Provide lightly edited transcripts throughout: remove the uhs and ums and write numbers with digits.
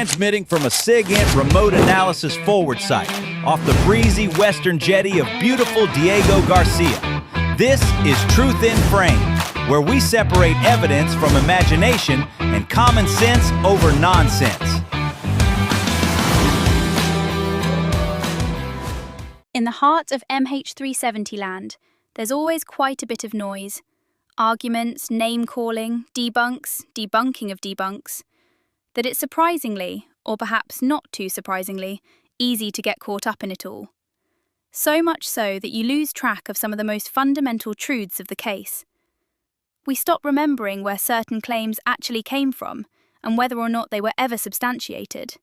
transmitting from a SIGINT remote analysis forward site off the breezy western jetty of beautiful Diego Garcia. This is Truth in Frame, where we separate evidence from imagination and common sense over nonsense. In the heart of MH370 land, there's always quite a bit of noise. Arguments, name-calling, debunking of debunks. That it's surprisingly, or perhaps not too surprisingly, easy to get caught up in it all. So much so that you lose track of some of the most fundamental truths of the case. We stop remembering where certain claims actually came from and whether or not they were ever substantiated.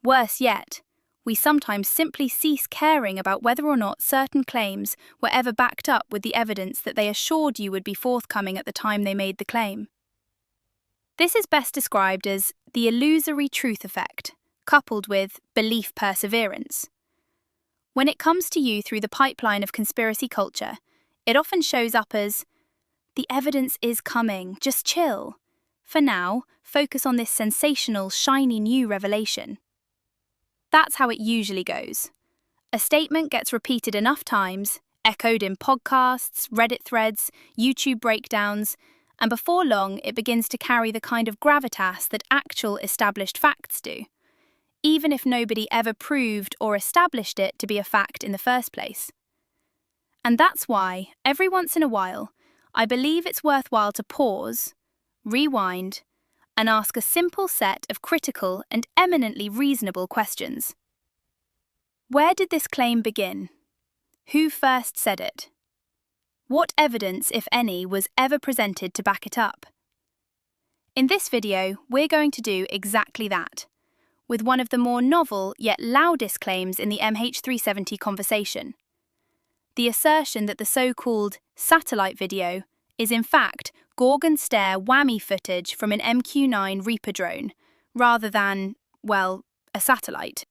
Worse yet, we sometimes simply cease caring about whether or not certain claims were ever backed up with the evidence that they assured you would be forthcoming at the time they made the claim. This is best described as the illusory truth effect, coupled with belief perseverance. When it comes to you through the pipeline of conspiracy culture, it often shows up as, "The evidence is coming, just chill. For now, focus on this sensational, shiny new revelation." That's how it usually goes. A statement gets repeated enough times, echoed in podcasts, Reddit threads, YouTube breakdowns, and before long it begins to carry the kind of gravitas that actual established facts do, even if nobody ever proved or established it to be a fact in the first place. And that's why, every once in a while, I believe it's worthwhile to pause, rewind, and ask a simple set of critical and eminently reasonable questions. Where did this claim begin? Who first said it? What evidence, if any, was ever presented to back it up? In this video, we're going to do exactly that, with one of the more novel yet loudest claims in the MH370 conversation. The assertion that the so-called satellite video is in fact Gorgon Stare whammy footage from an MQ-9 Reaper drone, rather than, well, a satellite.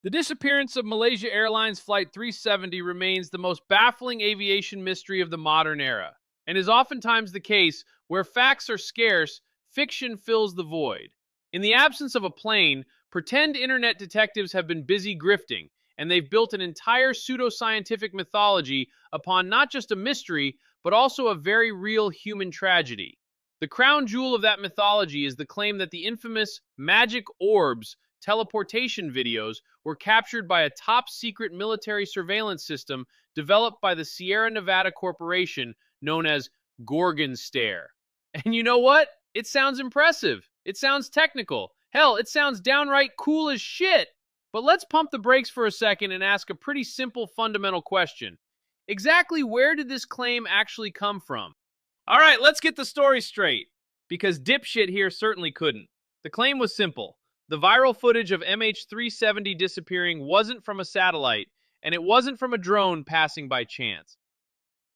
The disappearance of Malaysia Airlines Flight 370 remains the most baffling aviation mystery of the modern era, and is oftentimes the case where facts are scarce, fiction fills the void. In the absence of a plane, pretend internet detectives have been busy grifting, and they've built an entire pseudoscientific mythology upon not just a mystery, but also a very real human tragedy. The crown jewel of that mythology is the claim that the infamous magic orbs teleportation videos were captured by a top-secret military surveillance system developed by the Sierra Nevada Corporation known as Gorgon Stare. And you know what? It sounds impressive. It sounds technical. Hell, it sounds downright cool as shit. But let's pump the brakes for a second and ask a pretty simple fundamental question. Exactly where did this claim actually come from? All right, let's get the story straight, because dipshit here certainly couldn't. The claim was simple. The viral footage of MH370 disappearing wasn't from a satellite, and it wasn't from a drone passing by chance.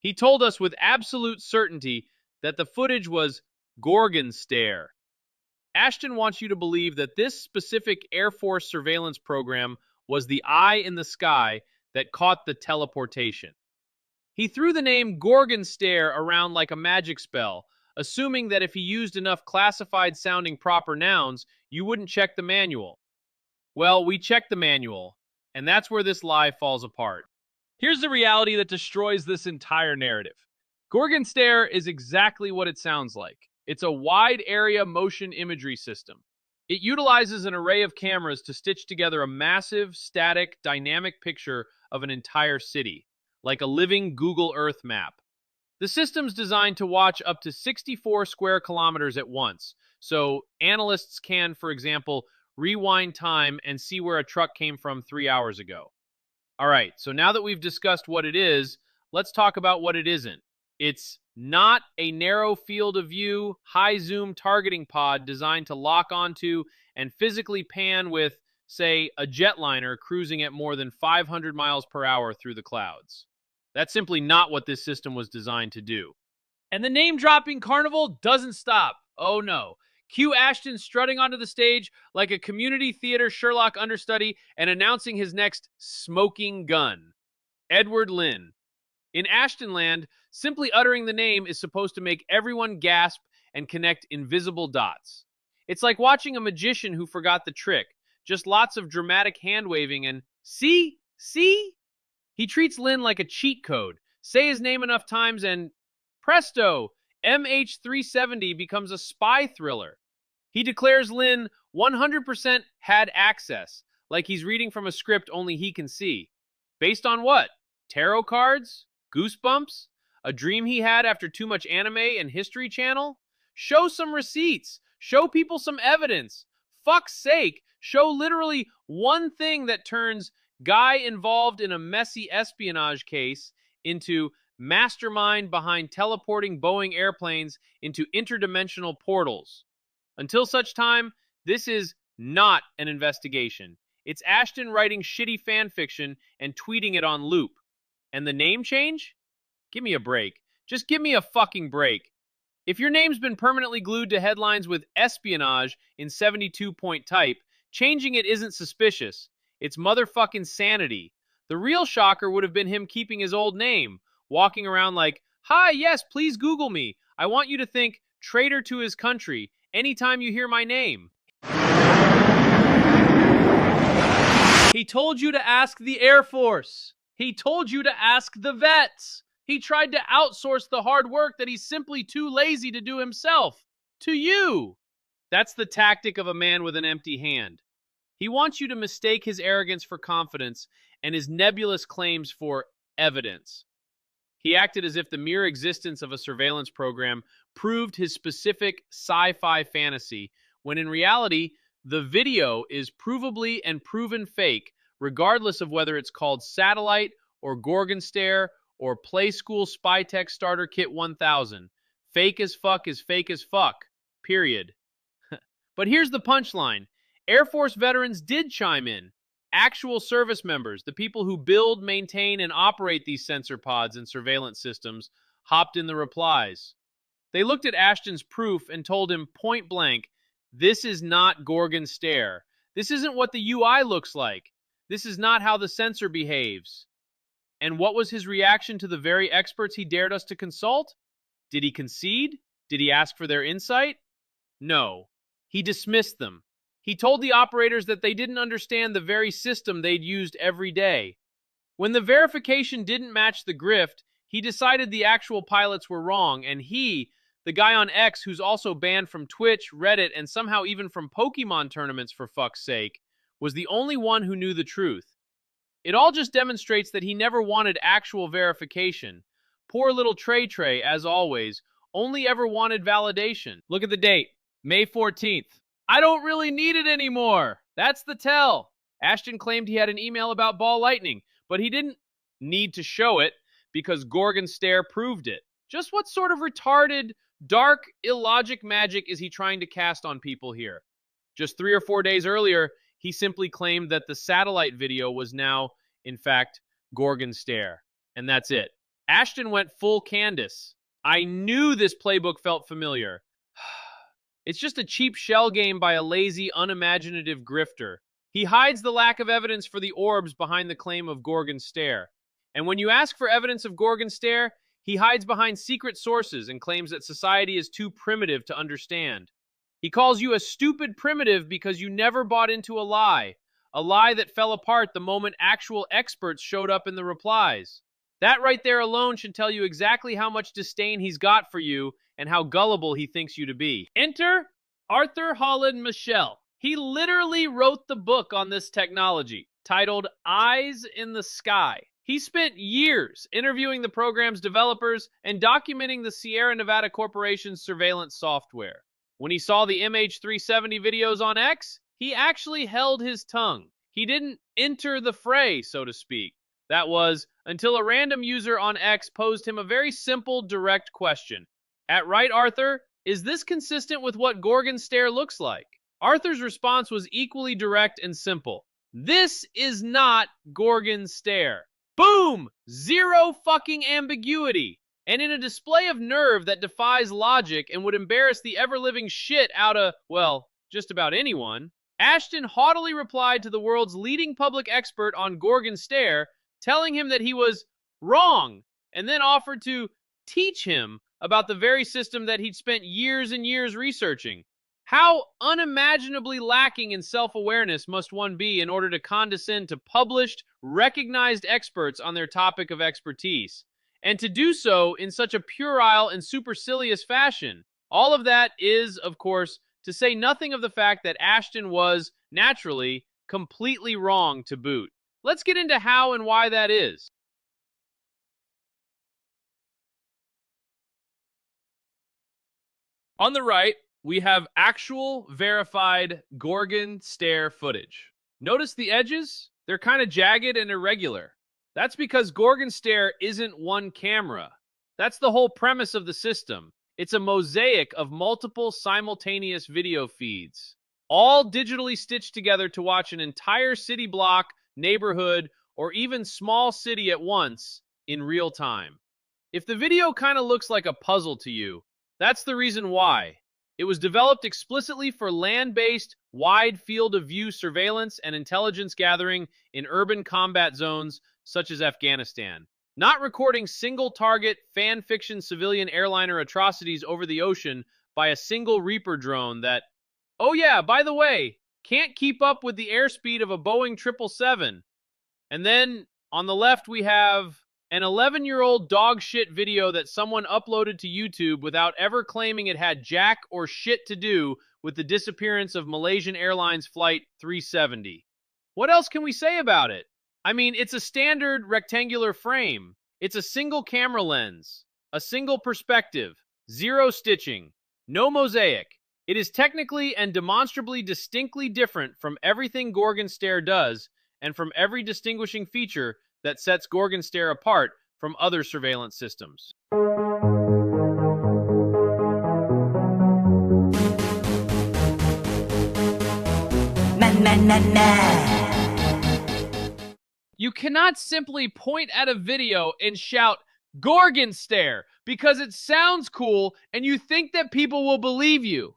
He told us with absolute certainty that the footage was Gorgon Stare. Ashton wants you to believe that this specific Air Force surveillance program was the eye in the sky that caught the teleportation. He threw the name Gorgon Stare around like a magic spell, assuming that if he used enough classified-sounding proper nouns, you wouldn't check the manual. Well, we checked the manual, and that's where this lie falls apart. Here's the reality that destroys this entire narrative. Gorgon Stare is exactly what it sounds like. It's a wide-area motion imagery system. It utilizes an array of cameras to stitch together a massive, static, dynamic picture of an entire city, like a living Google Earth map. The system's designed to watch up to 64 square kilometers at once, so analysts can, for example, rewind time and see where a truck came from 3 hours ago. All right, so now that we've discussed what it is, let's talk about what it isn't. It's not a narrow field of view, high-zoom targeting pod designed to lock onto and physically pan with, say, a jetliner cruising at more than 500 miles per hour through the clouds. That's simply not what this system was designed to do. And the name-dropping carnival doesn't stop. Oh no. Cue Ashton strutting onto the stage like a community theater Sherlock understudy and announcing his next smoking gun. Edward Lynn. In Ashtonland, simply uttering the name is supposed to make everyone gasp and connect invisible dots. It's like watching a magician who forgot the trick. Just lots of dramatic hand-waving and, see? See? He treats Lynn like a cheat code. Say his name enough times and, presto, MH370 becomes a spy thriller. He declares Lynn 100% had access, like he's reading from a script only he can see. Based on what? Tarot cards? Goosebumps? A dream he had after too much anime and History Channel? Show some receipts. Show people some evidence. Fuck's sake, show literally one thing that turns guy involved in a messy espionage case into mastermind behind teleporting Boeing airplanes into interdimensional portals. Until such time, this is not an investigation. It's Ashton writing shitty fan fiction and tweeting it on loop. And the name change? Give me a break. Just give me a fucking break. If your name's been permanently glued to headlines with espionage in 72-point type, changing it isn't suspicious. It's motherfucking sanity. The real shocker would have been him keeping his old name, walking around like, "Hi, yes, please Google me. I want you to think traitor to his country anytime you hear my name." He told you to ask the Air Force. He told you to ask the vets. He tried to outsource the hard work that he's simply too lazy to do himself. To you. That's the tactic of a man with an empty hand. He wants you to mistake his arrogance for confidence and his nebulous claims for evidence. He acted as if the mere existence of a surveillance program proved his specific sci-fi fantasy, when in reality, the video is provably and proven fake, regardless of whether it's called Satellite or Gorgon Stare or Play School Spy Tech Starter Kit 1000. Fake as fuck is fake as fuck. Period. But here's the punchline. Air Force veterans did chime in. Actual service members, the people who build, maintain, and operate these sensor pods and surveillance systems, hopped in the replies. They looked at Ashton's proof and told him point blank, "This is not Gorgon Stare. This isn't what the UI looks like. This is not how the sensor behaves." And what was his reaction to the very experts he dared us to consult? Did he concede? Did he ask for their insight? No. He dismissed them. He told the operators that they didn't understand the very system they'd used every day. When the verification didn't match the grift, he decided the actual pilots were wrong, and he, the guy on X who's also banned from Twitch, Reddit, and somehow even from Pokemon tournaments for fuck's sake, was the only one who knew the truth. It all just demonstrates that he never wanted actual verification. Poor little Trey, as always, only ever wanted validation. Look at the date, May 14th. I don't really need it anymore. That's the tell. Ashton claimed he had an email about ball lightning, but he didn't need to show it because Gorgon Stare proved it. Just what sort of retarded, dark, illogic magic is he trying to cast on people here? Just 3 or 4 days earlier, he simply claimed that the satellite video was now, in fact, Gorgon Stare. And that's it. Ashton went full Candace. I knew this playbook felt familiar. It's just a cheap shell game by a lazy, unimaginative grifter. He hides the lack of evidence for the orbs behind the claim of Gorgon Stare. And when you ask for evidence of Gorgon Stare, he hides behind secret sources and claims that society is too primitive to understand. He calls you a stupid primitive because you never bought into a lie that fell apart the moment actual experts showed up in the replies. That right there alone should tell you exactly how much disdain he's got for you and how gullible he thinks you to be. Enter Arthur Holland Michel. He literally wrote the book on this technology, titled Eyes in the Sky. He spent years interviewing the program's developers and documenting the Sierra Nevada Corporation's surveillance software. When he saw the MH370 videos on X, he actually held his tongue. He didn't enter the fray, so to speak. That was until a random user on X posed him a very simple, direct question. At right, Arthur, is this consistent with what Gorgon Stare looks like? Arthur's response was equally direct and simple. This is not Gorgon Stare. Boom! Zero fucking ambiguity. And in a display of nerve that defies logic and would embarrass the ever-living shit out of, well, just about anyone, Ashton haughtily replied to the world's leading public expert on Gorgon Stare, telling him that he was wrong, and then offered to teach him about the very system that he'd spent years and years researching. How unimaginably lacking in self-awareness must one be in order to condescend to published, recognized experts on their topic of expertise, and to do so in such a puerile and supercilious fashion? All of that is, of course, to say nothing of the fact that Ashton was, naturally, completely wrong to boot. Let's get into how and why that is. On the right, we have actual verified Gorgon Stare footage. Notice the edges? They're kind of jagged and irregular. That's because Gorgon Stare isn't one camera. That's the whole premise of the system. It's a mosaic of multiple simultaneous video feeds, all digitally stitched together to watch an entire city block, neighborhood, or even small city at once in real time. If the video kind of looks like a puzzle to you, that's the reason why. It was developed explicitly for land-based, wide field of view surveillance and intelligence gathering in urban combat zones such as Afghanistan. Not recording single-target, fan-fiction civilian airliner atrocities over the ocean by a single Reaper drone that, oh yeah, by the way, can't keep up with the airspeed of a Boeing 777. And then, on the left, we have an 11-year-old dog shit video that someone uploaded to YouTube without ever claiming it had jack or shit to do with the disappearance of Malaysian Airlines Flight 370. What else can we say about it? I mean, it's a standard rectangular frame. It's a single camera lens, a single perspective, zero stitching, no mosaic. It is technically and demonstrably distinctly different from everything Gorgon Stare does and from every distinguishing feature that sets Gorgon Stare apart from other surveillance systems. You cannot simply point at a video and shout, Gorgon Stare, because it sounds cool and you think that people will believe you.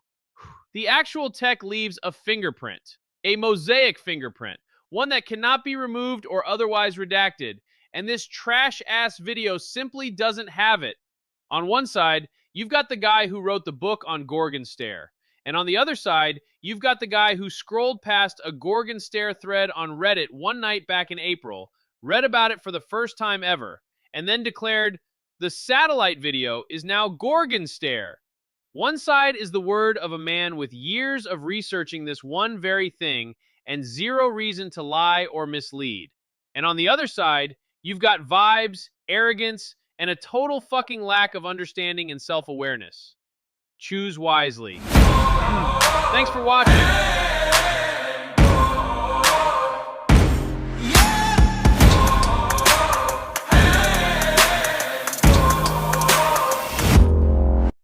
The actual tech leaves a fingerprint, a mosaic fingerprint, one that cannot be removed or otherwise redacted, and this trash-ass video simply doesn't have it. On one side, you've got the guy who wrote the book on Gorgon Stare, and on the other side, you've got the guy who scrolled past a Gorgon Stare thread on Reddit one night back in April, read about it for the first time ever, and then declared, the satellite video is now Gorgon Stare. One side is the word of a man with years of researching this one very thing and zero reason to lie or mislead. And on the other side, you've got vibes, arrogance, and a total fucking lack of understanding and self-awareness. Choose wisely. Thanks for watching.